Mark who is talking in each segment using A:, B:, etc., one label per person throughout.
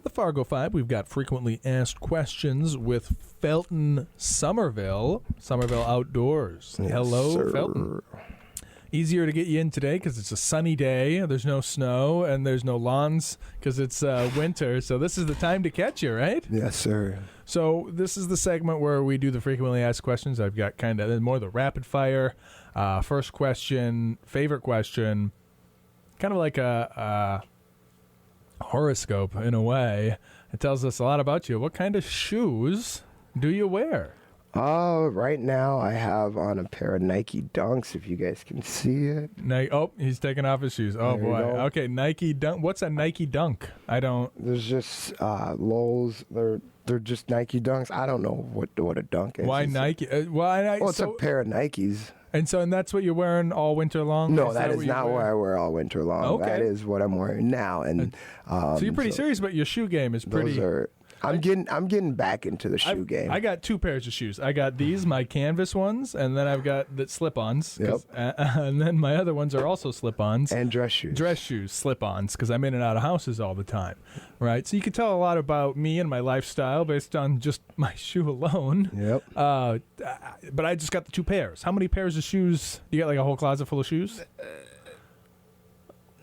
A: The Fargo 5, we've got frequently asked questions with Felton Summerville, Summerville Outdoors.
B: Yes,
A: Hello,
B: sir.
A: Felton. Easier to get you in today because it's a sunny day. There's no snow and there's no lawns because it's winter. So this is the time to catch you, right?
B: Yes, sir.
A: So this is the segment where we do the frequently asked questions. I've got kind of more the rapid fire. First question, favorite question, kind of like a horoscope in a way. It tells us a lot about you. What kind of shoes do you wear?
B: Right now I have on a pair of Nike Dunks, if you guys can see it.
A: He's taking off his shoes. Oh,
B: There you
A: boy.
B: go.
A: Okay, Nike Dunk. What's a Nike Dunk? I don't...
B: There's just Lowe's. They're just Nike Dunks. I don't know what a dunk is.
A: Why Nike? Why?
B: Well, it's a pair of Nikes.
A: And that's what you're wearing all winter long?
B: No, that is not what I wear all winter long.
A: Okay.
B: That is what I'm wearing now. And
A: so you're pretty serious about your shoe game. Is pretty...
B: I'm getting back into the shoe game.
A: I got two pairs of shoes. I got these, my canvas ones, and then I've got the slip-ons.
B: Yep.
A: And then my other ones are also slip-ons.
B: And dress shoes.
A: Dress shoes, slip-ons, because I'm in and out of houses all the time, right? So you can tell a lot about me and my lifestyle based on just my shoe alone.
B: Yep.
A: But I just got the two pairs. How many pairs of shoes? You got like a whole closet full of shoes?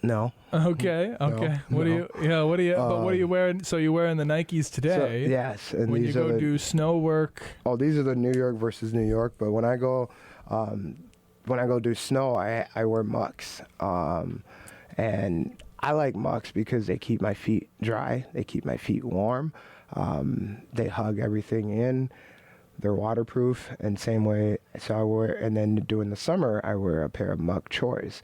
B: No.
A: Okay. What do you? But what are you wearing? So you're wearing the Nikes today?
B: So, yes. And
A: when you go do snow work.
B: Oh, these are the New York versus New York. But when I go do snow, I wear Muks. And I like Muks because they keep my feet dry. They keep my feet warm. They hug everything in. They're waterproof, and same way. So I wear, and then during the summer, I wear a pair of Muk Choi's.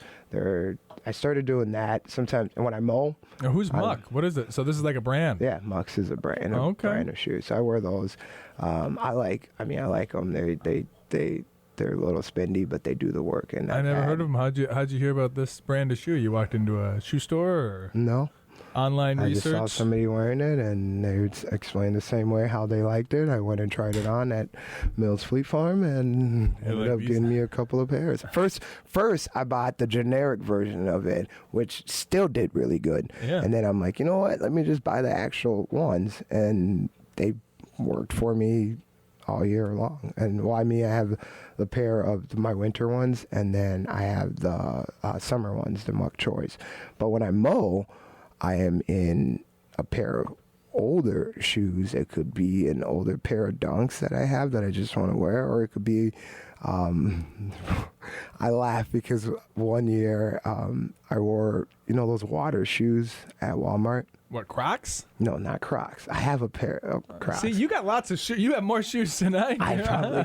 B: I started doing that sometimes when I mow.
A: Now, who's Muk? What is it? So this is like a brand.
B: Yeah, Muk's is a brand. Brand of shoes. So I wear those. I like them. They're a little spendy, but they do the work. And
A: I never heard of them. How'd you hear about this brand of shoe? You walked into a shoe store or
B: no?
A: Online research?
B: I just saw somebody wearing it, and they would explain the same way how they liked it. I went and tried it on at Mills Fleet Farm, and ended up getting me a couple of pairs. First, I bought the generic version of it, which still did really good.
A: Yeah.
B: And then I'm like, you know what? Let me just buy the actual ones, and they worked for me all year long. And I have the pair of my winter ones, and then I have the summer ones, the Muk Choi's. But when I mow, I am in a pair of older shoes. It could be an older pair of Dunks that I have that I just want to wear, or it could be I laugh because one year I wore those water shoes at Walmart.
A: What, Crocs?
B: No, not Crocs. I have a pair of Crocs.
A: See, you got lots of shoes. You have more shoes than I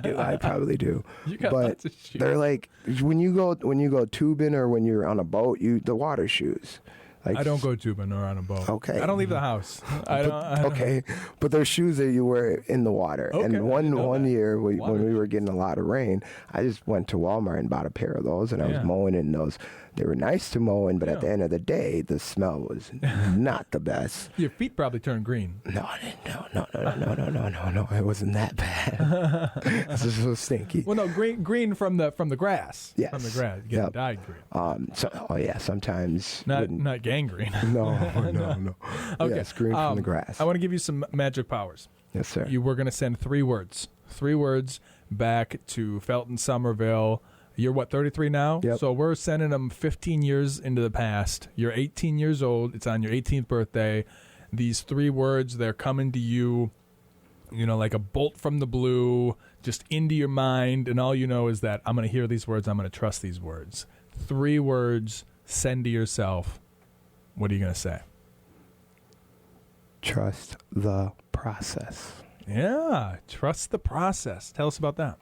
A: do.
B: I probably do.
A: You got lots of shoes.
B: They're like when you go tubing or when you're on a boat, the water shoes. Like,
A: I don't go tubing or on a boat.
B: Okay.
A: I don't leave the house. I don't.
B: Okay, but there's shoes that you wear in the water.
A: Okay,
B: And one year when we were
A: shoes.
B: getting a lot of rain, I just went to Walmart and bought a pair of those, and I was mowing in those. They were nice to mow in, but at the end of the day, the smell was not the best.
A: Your feet probably turned green.
B: No, I didn't. No. It wasn't that bad. This is so stinky.
A: Well, no, green from the grass.
B: Yes.
A: From the grass. Getting dyed green.
B: Sometimes.
A: Not gangrene.
B: No.
A: Okay.
B: Yes, green from the grass.
A: I want to give you some magic powers.
B: Yes, sir.
A: You were going to send 3 words. 3 words back to Felton Summerville. You're 33 now?
B: Yep.
A: So we're sending them 15 years into the past. You're 18 years old. It's on your 18th birthday. These 3 words, they're coming to you, like a bolt from the blue, just into your mind. And all you know is that I'm going to hear these words. I'm going to trust these words. 3 words, send to yourself. What are you going to say?
B: Trust the process.
A: Yeah, trust the process. Tell us about that.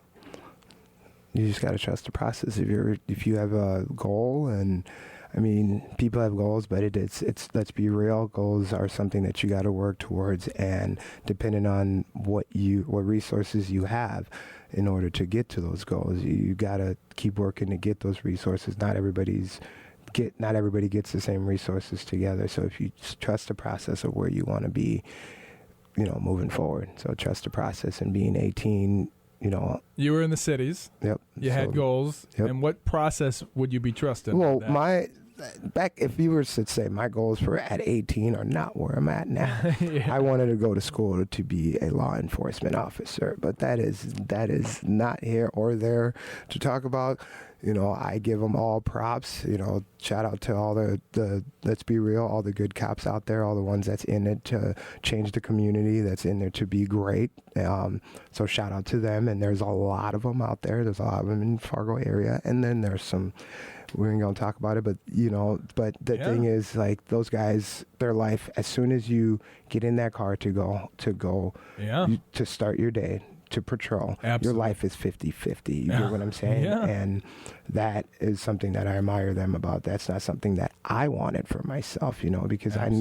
B: You just got to trust the process. If you have a goal, and I mean, people have goals, but it's let's be real. Goals are something that you got to work towards, and depending on what resources you have in order to get to those goals, you got to keep working to get those resources. Not everybody gets the same resources together. So if you trust the process of where you want to be, moving forward. So trust the process. And being 18,
A: you were in the cities.
B: Yep.
A: You had goals.
B: Yep.
A: And what process would you be trusted?
B: Well, back, if you were to say my goals for at 18 are not where I'm at now.
A: Yeah.
B: I wanted to go to school to be a law enforcement officer, but that is not here or there to talk about. You know, I give them all props. You know, shout out to all the let's be real, all the good cops out there, all the ones that's in it to change the community, that's in there to be great. So shout out to them. And there's a lot of them out there. There's a lot of them in Fargo area. And then there's some, we ain't gonna talk about it, but you know, but the thing is, like, those guys, their life, as soon as you get in that car to go to start your day, to patrol, your life is 50-50. You hear what I'm saying?
A: Yeah.
B: And that is something that I admire them about. That's not something that I wanted for myself, you know, because at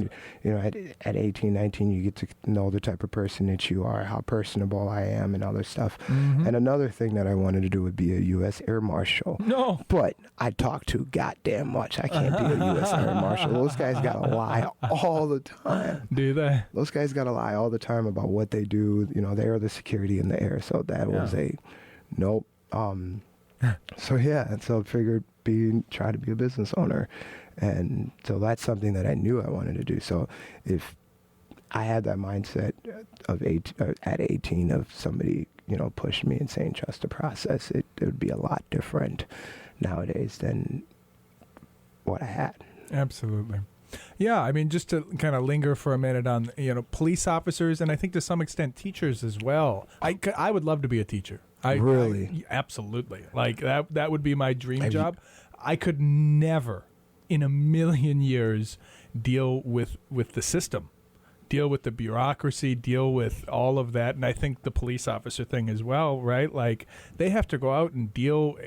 B: 18, 19, you get to know the type of person that you are, how personable I am and other stuff. And another thing that I wanted to do would be a U.S. Air Marshal.
A: No.
B: But I talk too goddamn much. I can't be a U.S. Air Marshal. Those guys got to lie all the time.
A: Do they?
B: Those guys got to lie all the time about what they do. You know, they are the security in the air. So that was a nope. So I figured try to be a business owner. And so that's something that I knew I wanted to do. So if I had that mindset at 18 of somebody, you know, pushing me and saying trust the process, it would be a lot different nowadays than what I had.
A: Absolutely. Yeah, I mean, just to kind of linger for a minute on, you know, police officers, and I think to some extent teachers as well. I would love to be a teacher.
B: Really?
A: Absolutely. Like, that would be my dream job. I could never in a million years deal with the system, deal with the bureaucracy, deal with all of that. And I think the police officer thing as well, right? Like, they have to go out and deal,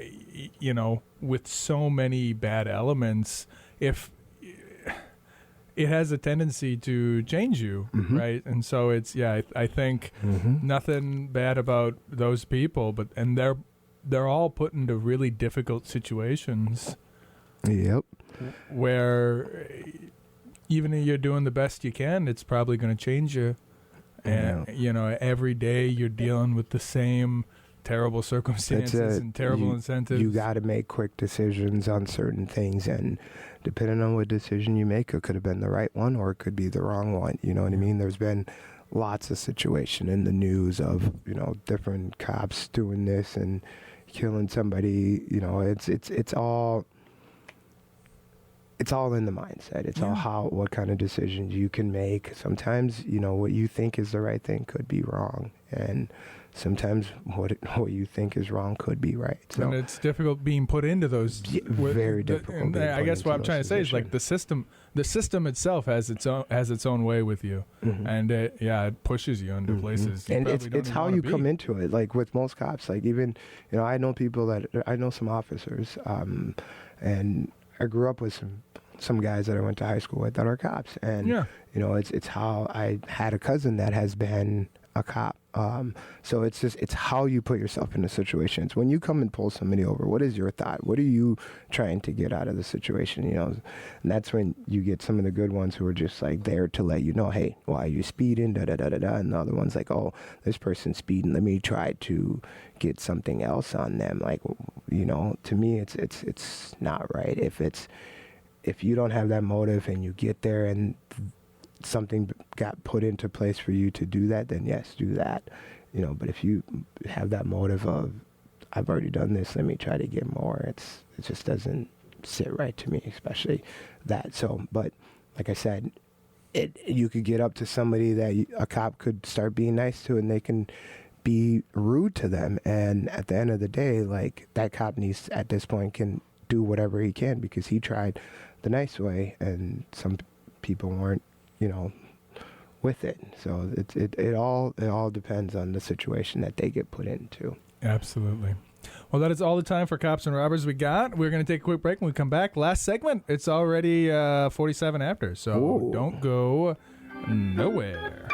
A: you know, with so many bad elements. If it has a tendency to change you, right? And so it's, I think nothing bad about those people, and they're all put into really difficult situations.
B: Yep.
A: Where even if you're doing the best you can, it's probably going to change you. And, you know, every day you're dealing with the same terrible circumstances and terrible incentives.
B: You got to make quick decisions on certain things, and depending on what decision you make, it could have been the right one or it could be the wrong one. You know what I mean? There's been lots of situation in the news of, you know, different cops doing this and killing somebody. You know, it's all in the mindset. It's all what kind of decisions you can make. Sometimes, you know, what you think is the right thing could be wrong, and sometimes what you think is wrong could be right. So,
A: and it's difficult being put into those.
B: Very difficult.
A: I guess what I'm trying to say is, like, the system itself has its own way with you, and it pushes you into places.
B: And it's how you come into it. Like with most cops, like, even, you know, I know some officers, and I grew up with some guys that I went to high school with that are cops, and you know, it's how I had a cousin that has been a cop. So it's how you put yourself into situations. When you come and pull somebody over, what is your thought? What are you trying to get out of the situation? You know, and that's when you get some of the good ones who are just like there to let you know, hey, why are you speeding? Da da da da da. And the other one's like, oh, this person's speeding. Let me try to get something else on them. Like, you know, to me, it's not right. If you don't have that motive and you get there and something got put into place for you to do that, then yes, do that. You know, but if you have that motive of, I've already done this, let me try to get more, it just doesn't sit right to me, especially that. So, but like I said, you could get up to somebody that a cop could start being nice to, and they can be rude to them. And at the end of the day, like, that cop needs, at this point, can do whatever he can because he tried the nice way, and some people weren't, you know, with it. So it all depends on the situation that they get put into.
A: Absolutely. Well, that is all the time for Cops and Robbers we got. We're going to take a quick break. When we come back, last segment, it's already 47 after, so don't go nowhere.